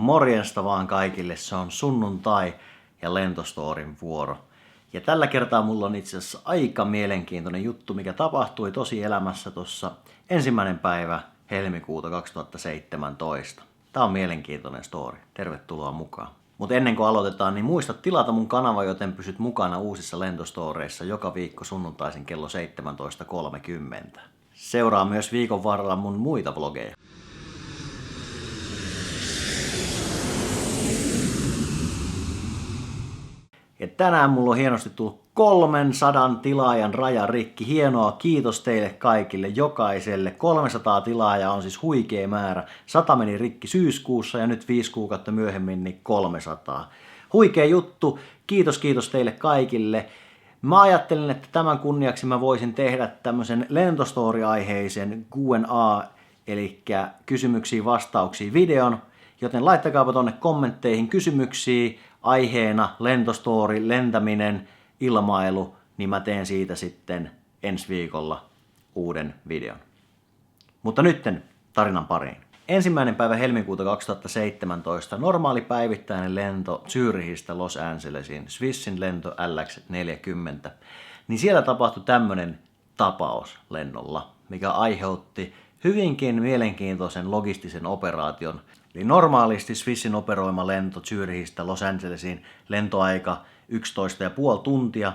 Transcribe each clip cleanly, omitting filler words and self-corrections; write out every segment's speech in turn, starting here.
Morjesta vaan kaikille, se on sunnuntai ja Lentostorin vuoro. Ja tällä kertaa mulla on itse asiassa aika mielenkiintoinen juttu, mikä tapahtui tosi elämässä tuossa 1. päivä helmikuuta 2017. Tää on mielenkiintoinen story. Tervetuloa mukaan. Mutta ennen kuin aloitetaan, niin muista tilata mun kanava, joten pysyt mukana uusissa lentostoreissa joka viikko sunnuntaisin kello 17.30. Seuraa myös viikon varrella mun muita vlogeja. Ja tänään mulla on hienosti tullut 300 tilaajan raja rikki. Hienoa, kiitos teille kaikille, jokaiselle. 300 tilaajaa on siis huikea määrä. 100 meni rikki syyskuussa ja nyt 5 kuukautta myöhemmin niin 300. Huikea juttu, kiitos teille kaikille. Mä ajattelin, että tämän kunniaksi mä voisin tehdä tämmöisen lentostory-aiheisen Q&A, eli kysymyksiin vastauksiin videon. Joten laittakaapa tonne kommentteihin kysymyksiä aiheena lentostory, lentäminen, ilmailu, niin mä teen siitä sitten ensi viikolla uuden videon. Mutta nytten tarinan pariin. 1. päivä helmikuuta 2017 normaali päivittäinen lento Zürichistä Los Angelesiin, Swissin lento LX40. Niin siellä tapahtui tämmönen tapaus lennolla, mikä aiheutti hyvinkin mielenkiintoisen logistisen operaation. Eli normaalisti Swissin operoima lento Zürichistä Los Angelesiin lentoaika 11,5 tuntia.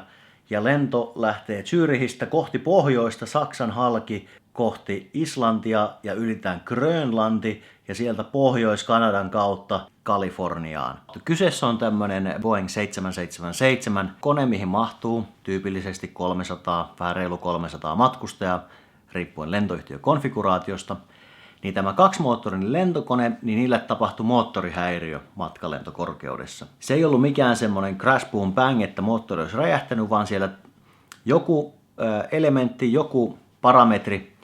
Ja lento lähtee Zürichistä kohti pohjoista Saksan halki kohti Islantia ja ylitään Grönlanti ja sieltä Pohjois-Kanadan kautta Kaliforniaan. Kyseessä on tämmönen Boeing 777 kone, mihin mahtuu tyypillisesti 300, vähän reilu 300 matkustajaa, riippuen lentoyhtiön konfiguraatiosta. Niin tämä kaksimoottorinen lentokone, niin niille tapahtui moottorihäiriö matkalentokorkeudessa. Se ei ollut mikään semmoinen crash boom bang, että moottori olisi räjähtänyt, vaan siellä joku elementti, joku parametri,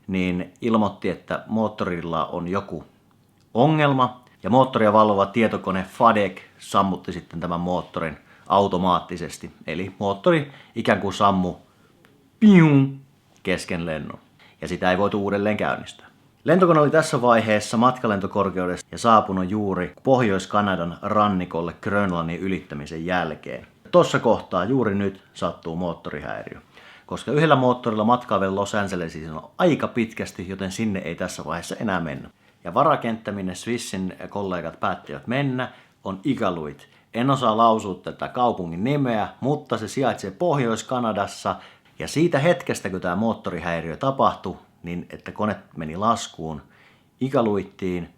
niin ilmoitti, että moottorilla on joku ongelma. Ja moottoria valvova tietokone FADEC sammutti sitten tämän moottorin automaattisesti. Eli moottori ikään kuin sammu kesken lennon. Ja sitä ei voitu uudelleen käynnistää. Lentokone oli tässä vaiheessa matkalentokorkeudessa ja saapunut juuri Pohjois-Kanadan rannikolle Grönlannin ylittämisen jälkeen. Tuossa kohtaa juuri nyt sattuu moottorihäiriö. Koska yhdellä moottorilla matkaa vielä Los Angelesiin on aika pitkästi, joten sinne ei tässä vaiheessa enää mennä. Ja varakenttä, minne Swissin kollegat päättivät mennä, on Iqaluit. En osaa lausua tätä kaupungin nimeä, mutta se sijaitsee Pohjois-Kanadassa. Ja siitä hetkestä, kun tämä moottorihäiriö tapahtui, niin että kone meni laskuun Iqaluittiin,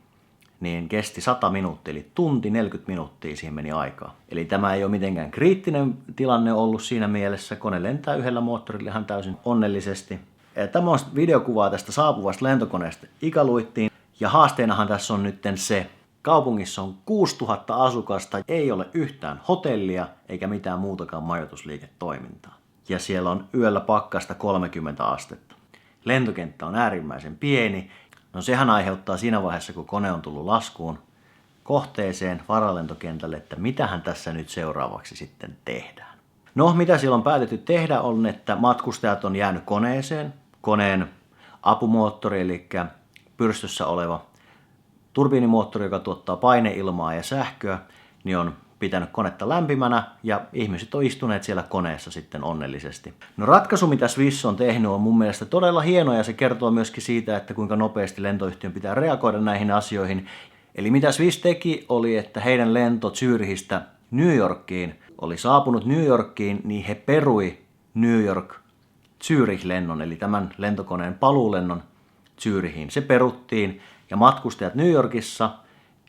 niin kesti 100 minuuttia, eli tunti 40 minuuttia siihen meni aikaa. Eli tämä ei ole mitenkään kriittinen tilanne ollut siinä mielessä, kone lentää yhdellä moottorilla ihan täysin onnellisesti. Tämä on videokuvaa tästä saapuvasta lentokoneesta Iqaluittiin, ja haasteenahan tässä on nyt se, kaupungissa on 6000 asukasta, ei ole yhtään hotellia eikä mitään muutakaan majoitusliiketoimintaa. Ja siellä on yöllä pakkasta 30 astetta. Lentokenttä on äärimmäisen pieni. No sehän aiheuttaa siinä vaiheessa, kun kone on tullut laskuun kohteeseen varalentokentälle, että mitähän tässä nyt seuraavaksi sitten tehdään. No mitä siellä on päätetty tehdä on, että matkustajat on jäänyt koneeseen. Koneen apumoottori, eli pyrstössä oleva turbiinimoottori, joka tuottaa paineilmaa ja sähköä, niin on pitänyt konetta lämpimänä ja ihmiset on istuneet siellä koneessa sitten onnellisesti. No ratkaisu, mitä Swiss on tehnyt, on mun mielestä todella hieno ja se kertoo myöskin siitä, että kuinka nopeasti lentoyhtiön pitää reagoida näihin asioihin. Eli mitä Swiss teki oli, että heidän lento Zürichistä New Yorkiin oli saapunut New Yorkiin, niin he perui New York-Zürich-lennon, eli tämän lentokoneen paluulennon Zürichiin. Se peruttiin ja matkustajat New Yorkissa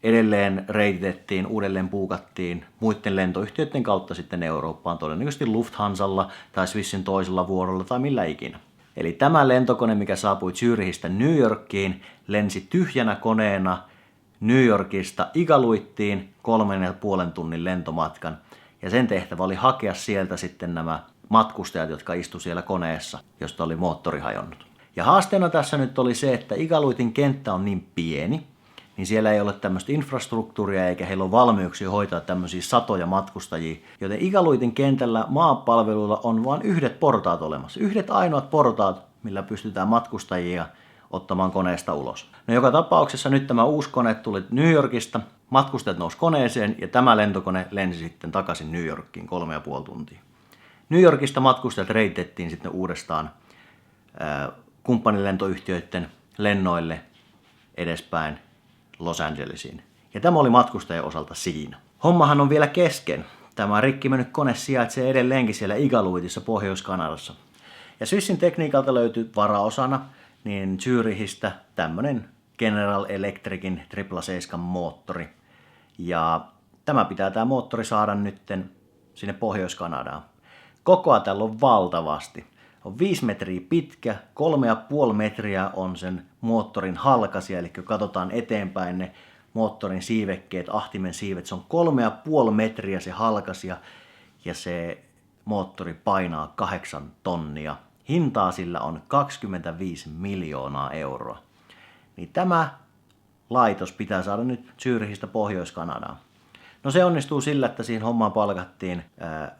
edelleen reititettiin, uudelleen puukattiin muiden lentoyhtiöiden kautta sitten Eurooppaan, todennäköisesti Lufthansalla tai Swissin toisella vuorolla tai millä ikinä. Eli tämä lentokone, mikä saapui Zürichistä New Yorkiin, lensi tyhjänä koneena New Yorkista Iqaluittiin 3,5 tunnin lentomatkan. Ja sen tehtävä oli hakea sieltä sitten nämä matkustajat, jotka istuivat siellä koneessa, josta oli moottori hajonnut. Ja haasteena tässä nyt oli se, että Iqaluitin kenttä on niin pieni, niin siellä ei ole tämmöistä infrastruktuuria eikä heillä ole valmiuksia hoitaa tämmöisiä satoja matkustajia. Joten Iqaluitin kentällä maapalveluilla on vain yhdet portaat olemassa. Yhdet ainoat portaat, millä pystytään matkustajia ottamaan koneesta ulos. No joka tapauksessa nyt tämä uusi kone tuli New Yorkista Matkustajat nousi koneeseen ja tämä lentokone lensi sitten takaisin New Yorkiin 3,5 tuntia. New Yorkista matkustajat reitettiin sitten uudestaan kumppanilentoyhtiöiden lennoille edespäin Los Angelesiin. Ja tämä oli matkustajien osalta siinä. Hommahan on vielä kesken. Tämä rikki mennyt kone sijaitsee edelleenkin siellä Iqaluitissa Pohjois-Kanadassa. Ja Swissin tekniikalta löytyy varaosana niin Zürichistä tämmönen General Electricin 777 moottori. Ja tämä moottori saada nytten sinne Pohjois-Kanadaan. Kokoa tällä on valtavasti. On 5 metriä pitkä, 3,5 metriä on sen moottorin halkasia, eli kun katsotaan eteenpäin ne moottorin siivekkeet, ahtimen siivet, se on 3,5 metriä se halkasia ja se moottori painaa 8 tonnia. Hintaa sillä on 25 miljoonaa euroa. Niin tämä laitos pitää saada nyt Zürichistä Pohjois-Kanadaan. No se onnistuu sillä, että siihen hommaan palkattiin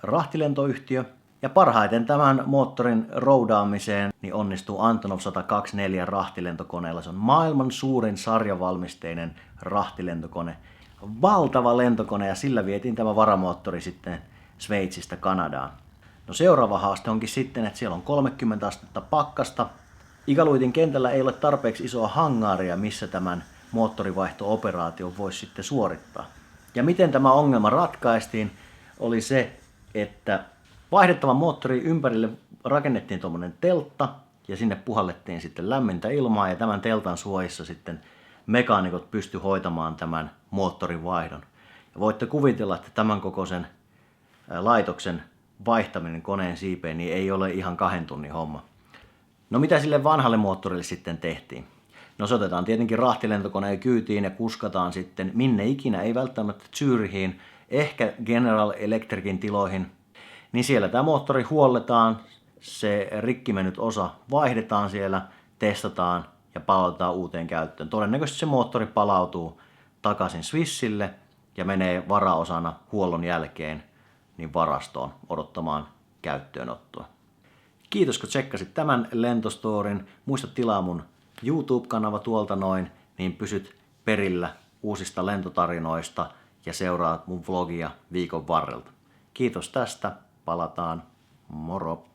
rahtilentoyhtiö. Ja parhaiten tämän moottorin roudaamiseen niin onnistuu Antonov 124 rahtilentokoneella. Se on maailman suurin sarjavalmisteinen rahtilentokone. Valtava lentokone ja sillä vietiin tämä varamoottori sitten Sveitsistä Kanadaan. No seuraava haaste onkin sitten, että siellä on 30 astetta pakkasta. Iqaluitin kentällä ei ole tarpeeksi isoa hangaaria, missä tämän moottorivaihto-operaation voisi sitten suorittaa. Ja miten tämä ongelma ratkaistiin, oli se, että vaihdettavan moottorin ympärille rakennettiin tuommoinen teltta ja sinne puhallettiin sitten lämmintä ilmaa ja tämän teltan suojissa sitten mekaanikot pysty hoitamaan tämän moottorin vaihdon. Ja voitte kuvitella, että tämän kokoisen laitoksen vaihtaminen koneen siipeen niin ei ole ihan 2 tunnin homma. No mitä sille vanhalle moottorille sitten tehtiin? No se otetaan tietenkin rahtilentokoneen kyytiin ja kuskataan sitten minne ikinä, ei välttämättä Zürichiin, ehkä General Electricin tiloihin. Niin siellä tämä moottori huolletaan, se rikki mennyt osa vaihdetaan siellä, testataan ja palautetaan uuteen käyttöön. Todennäköisesti se moottori palautuu takaisin Swissille ja menee varaosana huollon jälkeen niin varastoon odottamaan käyttöönottoa. Kiitos kun tsekkasit tämän lentostorin. Muista tilaa mun YouTube-kanava tuolta noin, niin pysyt perillä uusista lentotarinoista ja seuraat mun vlogia viikon varrelta. Kiitos tästä. Palataan. Moro!